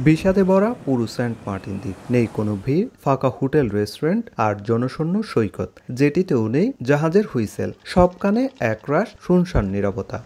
বিষাদে ভরা পুরো Saint Martin দ্বীপ, নেই কোনো ভিড়, ফাঁকা হোটেল রেস্টুরেন্ট আর জনশূন্য সৈকত, যেটিতেও নেই জাহাজের হুইসেল, সবখানে একরাশ শুনশান নীরবতা।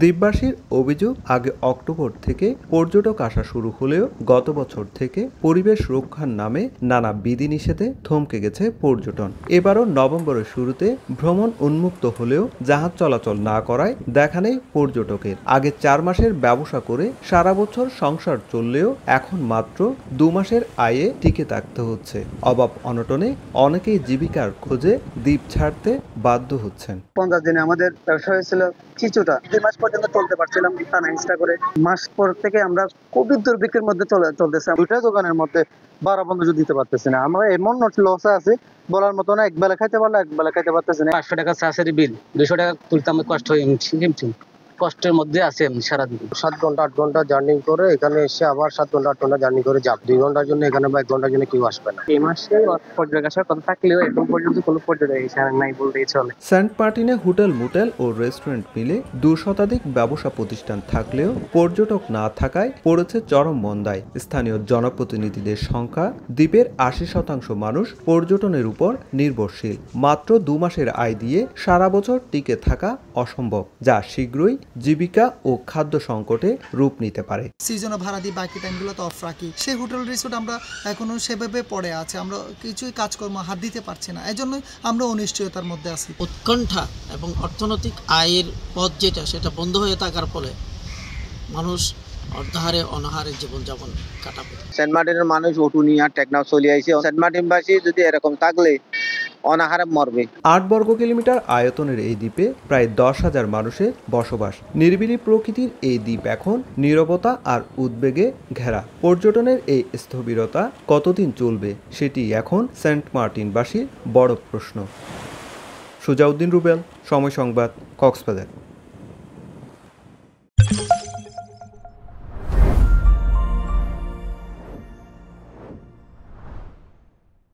দ্বীপবাসীর অভিযোগ, আগে অক্টোবর থেকে পর্যটক আসা শুরু হলেও গত বছর থেকে পরিবেশ রক্ষার নামে নানা বিধিনিষেধে থমকে গেছে পর্যটন। এবারও নভেম্বরের শুরুতে ভ্রমণ উন্মুক্ত হলেও জাহাজ চলাচল না করায় দেখা নেই পর্যটকের। আগে 4 মাসের ব্যবসা করে সারা বছর সংসার চললেও এখন মাত্র 2 মাসের আয়ে টিকে থাকতে হচ্ছে। অভাব অনটনে অনেকেই জীবিকার খোঁজে দ্বীপ ছাড়তে বাধ্য হচ্ছেন। 50 দিনে আমাদের ব্যবসা হয়েছিল কিছুটা, 2 মাস পর্যন্ত চলতে পারছিলাম টানা ইনস্টা করে। মাস পর থেকে আমরা খুবই দুর্ভিক্ষের মধ্যে চলতেছে। 2টা দোকানের মধ্যে 12 বন্ধ দিতে পারতেছি না। আমরা এমন লসে আছি বলার মতো না। একবেলা খাইতে পারলে একবেলা খাইতে পারতেছি না। 500 টাকা সারাসারি বিল, 200 টাকা তুলতে আমার কষ্ট হয়ে কষ্টের মধ্যে আছে সারাদিন। 7 ঘন্টা 8 ঘন্টা জার্নি করে এখানে এসে আবার 7 ঘন্টা 8 ঘন্টা জার্নি করে যাব। 2 ঘন্টার জন্য এখানে বা 1 ঘন্টার জন্য কেউ আসবে না। এই মাসে পর্যটক আসার কথা থাকলেও এখন পর্যন্ত কোনো পর্যটক এখানে নাই বলতেই চলে। সেন্ট মার্টিনে হোটেল, মোটেল ও রেস্টুরেন্ট মিলে 2 শতাধিক ব্যবসা প্রতিষ্ঠান থাকলেও পর্যটক না থাকায় পড়েছে চরম মন্দায় স্থানীয় জনপ্রতিনিধিদের সংখ্যা। দ্বীপের 80% মানুষ পর্যটনের উপর নির্ভরশীল। মাত্র 2 মাসের আয় দিয়ে সারা বছর টিকে থাকা অসম্ভব, যা শীঘ্রই জীবিকা ও খাদ্য সংকটে রূপ নিতে পারে। সিজনে ভাড়া দিই, বাকি টাইমগুলো তো অফ রাখি। সেই হোটেল রিসোর্ট আমরা এখনো সেভাবে পড়ে আছে, আমরা কিছুই কাজকর্ম হাত দিতে পারছি না। এই জন্যই আমরা অনিশ্চয়তার মধ্যে আছি। উৎকণ্ঠা এবং অর্থনৈতিক আয়ের পথ যেটা, সেটা বন্ধ হয়ে থাকার ফলে মানুষ অর্ধাহারে অনাহারে জীবনযাপন কাটাবে। সেন্ট মার্টিনের মানুষ উঠুনিয়া টেকনাফ চলে আইছে। সেন্ট মার্টিনবাসী যদি এরকম থাকলে অনাহারে মরবে। 8 বর্গ কিলোমিটার আয়তনের এই দ্বীপে প্রায় 10,000 মানুষের বসবাস। নিরিবিলি প্রকৃতির এই দ্বীপ এখন নীরবতা আর উদ্বেগে ঘেরা। পর্যটনের এই স্থবিরতা কতদিন চলবে, সেটি এখন সেন্ট মার্টিনবাসীর বড় প্রশ্ন। সুজাউদ্দিন রুবেল, সময় সংবাদ, কক্সবাজার।